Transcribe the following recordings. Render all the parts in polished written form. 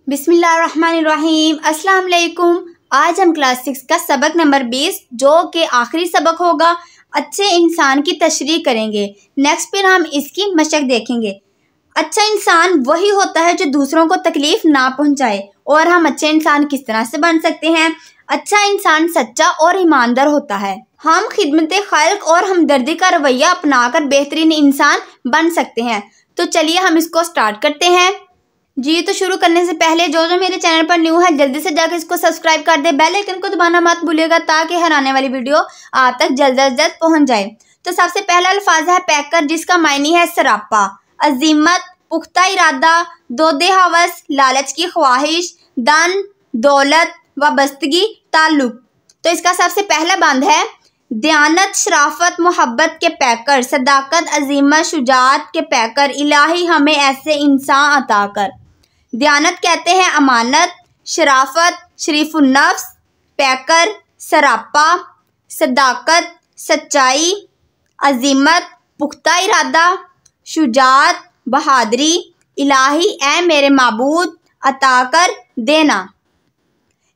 बिस्मिल्लाहिर्रहमानिर्रहीम। अस्सलाम वालेकुम। आज हम क्लास 6 का सबक नंबर 20 जो कि आखिरी सबक होगा, अच्छे इंसान की तशरीह करेंगे। नेक्स्ट फिर हम इसकी मशक देखेंगे। अच्छा इंसान वही होता है जो दूसरों को तकलीफ ना पहुंचाए। और हम अच्छे इंसान किस तरह से बन सकते हैं? अच्छा इंसान सच्चा और ईमानदार होता है। हम खिदमत खल्क और हमदर्दी का रवैया अपनाकर बेहतरीन इंसान बन सकते हैं। तो चलिए हम इसको स्टार्ट करते हैं। जी, तो शुरू करने से पहले जो मेरे चैनल पर न्यू है जल्दी से जाकर इसको सब्सक्राइब कर दे, बेल आइकन को दबाना मत भूलिएगा ताकि हर आने वाली वीडियो आप तक जल्द से जल्द पहुंच जाए। तो सबसे पहला अल्फाज है पैकर, जिसका मायने है सरापा, अजीमत, पुख्ता इरादा, दोदे हवस, लालच की ख्वाहिश, धन दौलत, वाबस्तगी, ताल्लुक। तो इसका सबसे पहला बंद है दयानत, शराफत, मोहब्बत के पैकर, सदाकत, अजीमत, शुजाअत के पैकर, इलाही हमें ऐसे इंसान अता कर। दयानत कहते हैं अमानत, शराफत शरीफुन्नफ्स, पैकर सरापा, सदाकत सच्चाई, अजीमत पुख्ता इरादा, शुजाअत बहादुरी, इलाही ए मेरे माबूद अता कर देना।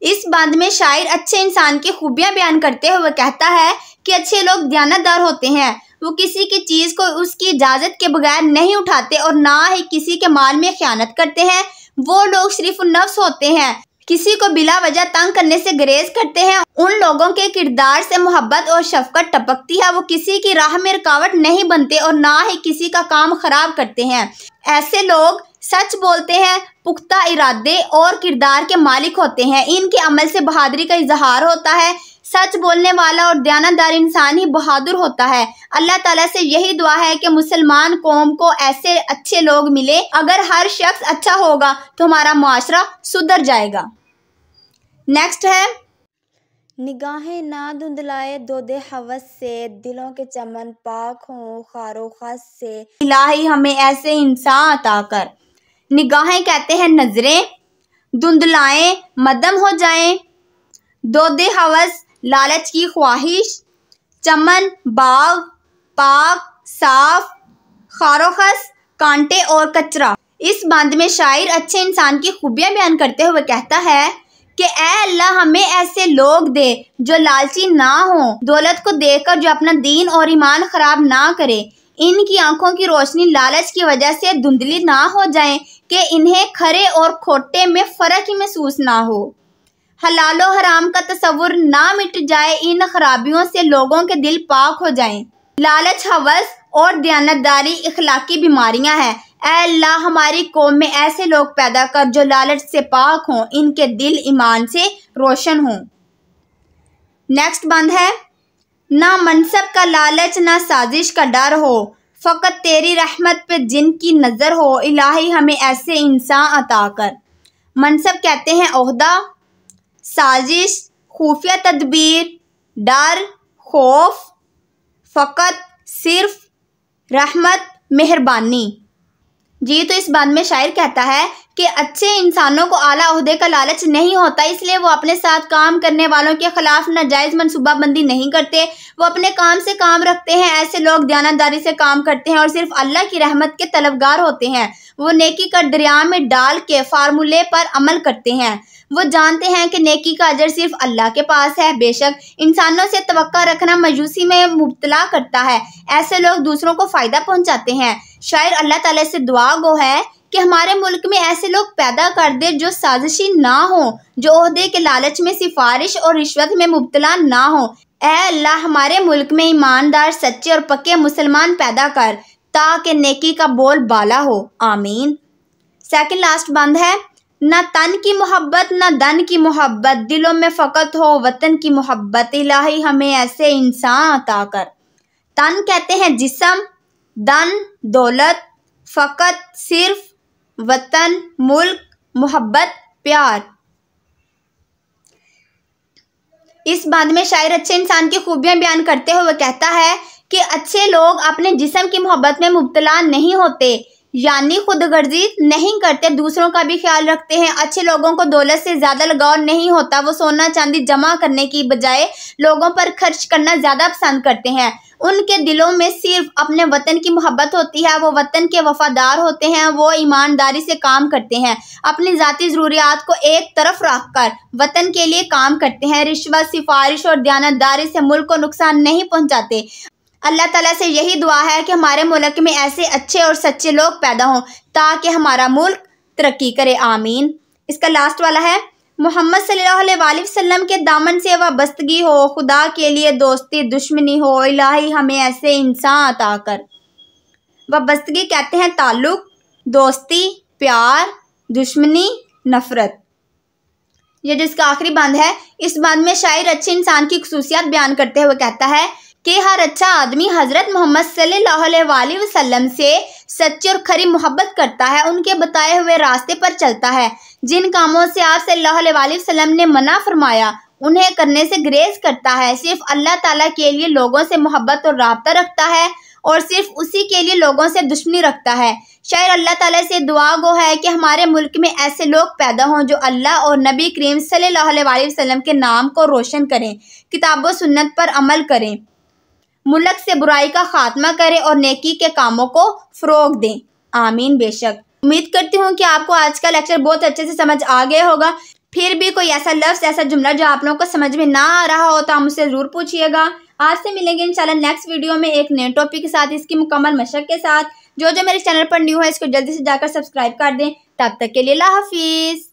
इस बंद में शायर अच्छे इंसान की खूबियां बयान करते हुए कहता है कि अच्छे लोग दयानतदार होते हैं। वो किसी की चीज को उसकी इजाजत के बगैर नहीं उठाते और ना ही किसी के माल में खयानत करते हैं। वो लोग शरीफुन्नफ्स होते हैं, किसी को बिला वजह तंग करने से गुरेज करते हैं। उन लोगों के किरदार से मोहब्बत और शफकत टपकती है। वो किसी की राह में रुकावट नहीं बनते और ना ही किसी का काम खराब करते हैं। ऐसे लोग सच बोलते हैं, पुख्ता इरादे और किरदार के मालिक होते हैं। इनके अमल से बहादुरी का इजहार होता है। सच बोलने वाला और दयानतदार इंसान ही बहादुर होता है। अल्लाह ताला से यही दुआ है कि मुसलमान कौम को ऐसे अच्छे लोग मिले। अगर हर शख्स अच्छा होगा तो हमारा मुआशरा सुधर जाएगा। नेक्स्ट है निगाहें ना धुंधलाए दोदे हवस से, दिलों के चमन पाक हों खारो खस से, इलाही हमें ऐसे इंसान अता कर। निगाहें कहते हैं नजरें, धुंधलाएं मदम हो जाएं, दोदे हवस लालच की ख्वाहिश, चमन बाग, पाक साफ, खारोखस कांटे और कचरा। इस बंद में शायर अच्छे इंसान की खूबियां बयान करते हुए कहता है कि ऐ अल्लाह हमें ऐसे लोग दे जो लालची ना हो, दौलत को देखकर जो अपना दीन और ईमान खराब ना करे, इनकी आंखों की रोशनी लालच की वजह से धुंधली ना हो जाए कि इन्हें खरे और खोटे में फर्क ही महसूस ना हो, हलालो हराम का तस्वुर ना मिट जाए, इन खराबियों से लोगों के दिल पाक हो जाएं। लालच हवस और दयानतदारी इखलाकी बीमारियां हैं। ऐ अल्लाह हमारी कौम में ऐसे लोग पैदा कर जो लालच से पाक हों, इनके दिल ईमान से रोशन हों। नेक्स्ट बंद है ना मनसब का लालच ना साजिश का डर हो, फकत तेरी रहमत पे जिनकी नजर हो, इलाही हमें ऐसे इंसान अता कर। मनसब कहते हैं ओहदा, साजिश खुफिया तदबीर, डर खौफ, फकत सिर्फ, रहमत मेहरबानी। जी, तो इस बात में शायर कहता है कि अच्छे इंसानों को आला ओहदे का लालच नहीं होता, इसलिए वो अपने साथ काम करने वालों के खिलाफ नाजायज मनसूबाबंदी नहीं करते। वो अपने काम से काम रखते हैं। ऐसे लोग दयानतदारी से काम करते हैं और सिर्फ अल्लाह की रहमत के तलबगार होते हैं। वो नेकी का दरिया में डाल के फार्मूले पर अमल करते हैं। वो जानते हैं कि नेकी का अजर सिर्फ अल्लाह के पास है। बेशक इंसानों से तवक्का रखना मायूसी में मुब्तला करता है। ऐसे लोग दूसरों को फायदा पहुंचाते हैं। शायर अल्लाह ताला से दुआ गो है कि हमारे मुल्क में ऐसे लोग पैदा कर दे जो साजिशी ना हो, जो ओहदे के लालच में सिफारिश और रिश्वत में मुब्तला ना हो। ऐ अल्लाह हमारे मुल्क में ईमानदार सच्चे और पक्के मुसलमान पैदा कर ताकि नेकी का बोल बाला हो, आमीन। सेकंड लास्ट बंद है ना तन की मोहब्बत ना धन की मोहब्बत, दिलों में फ़कत हो वतन की मोहब्बत, इलाही हमें ऐसे इंसान अता कर। तन कहते हैं जिस्म, धन दौलत, फ़कत सिर्फ, वतन मुल्क, मोहब्बत प्यार। इस बात में शायर अच्छे इंसान की खूबियां बयान करते हुए कहता है कि अच्छे लोग अपने जिस्म की मोहब्बत में मुब्तला नहीं होते यानी खुदगर्जी नहीं करते, दूसरों का भी ख्याल रखते हैं। अच्छे लोगों को दौलत से ज़्यादा लगाव नहीं होता, वो सोना चांदी जमा करने की बजाय लोगों पर खर्च करना ज़्यादा पसंद करते हैं। उनके दिलों में सिर्फ अपने वतन की मोहब्बत होती है, वो वतन के वफादार होते हैं, वो ईमानदारी से काम करते हैं, अपनी ज़ाती ज़रूरियात को एक तरफ रखकर वतन के लिए काम करते हैं, रिश्वत, सिफारिश और दयानतदारी से मुल्क को नुकसान नहीं पहुँचाते। अल्लाह ताला से यही दुआ है कि हमारे मुल्क में ऐसे अच्छे और सच्चे लोग पैदा हों ताकि हमारा मुल्क तरक्की करे, आमीन। इसका लास्ट वाला है, मोहम्मद सल्लल्लाहु अलैहि वसल्लम के दामन से वाबस्तगी हो, खुदा के लिए दोस्ती दुश्मनी हो, इलाही हमें ऐसे इंसान अता कर। वाबस्तगी कहते हैं ताल्लुक, दोस्ती प्यार, दुश्मनी नफरत। ये जिसका आखिरी बंद है, इस बंद में शायर अच्छे इंसान की खुसूसियात बयान करते हुए कहता है कि हर अच्छा आदमी हज़रत मोहम्मद सल्लल्लाहु अलैहि वसल्लम से सच्ची और खरी मोहब्बत करता है, उनके बताए हुए रास्ते पर चलता है, जिन कामों से आप सल्लल्लाहु अलैहि वसल्लम ने मना फरमाया उन्हें करने से गुरेज करता है, सिर्फ अल्लाह ताला के लिए लोगों से मोहब्बत और राब्ता रखता है और सिर्फ उसी के लिए लोगों से दुश्मनी रखता है। शायर अल्लाह ताला से दुआ गो है कि हमारे मुल्क में ऐसे लोग पैदा हों जो अल्लाह और नबी करीम सल्लल्लाहु अलैहि वसल्लम के नाम को रोशन करें, किताब व सुन्नत पर अमल करें, मुल्क से बुराई का खात्मा करें और नेकी के कामों को फ़रोग दें, आमीन। बेशक उम्मीद करती हूँ कि आपको आज का लेक्चर बहुत अच्छे से समझ आ गया होगा। फिर भी कोई ऐसा लफ्ज़, ऐसा जुमला जो आप लोगों को समझ में ना आ रहा हो तो आप मुझसे ज़रूर पूछिएगा। आपसे मिलेंगे इंशाल्लाह नेक्स्ट वीडियो में एक नए टॉपिक के साथ, इसकी मुकम्मल मशक के साथ। जो मेरे चैनल पर न्यू है इसको जल्दी से जाकर सब्सक्राइब कर दें। तब तक के लिए अल्लाह हाफिज़।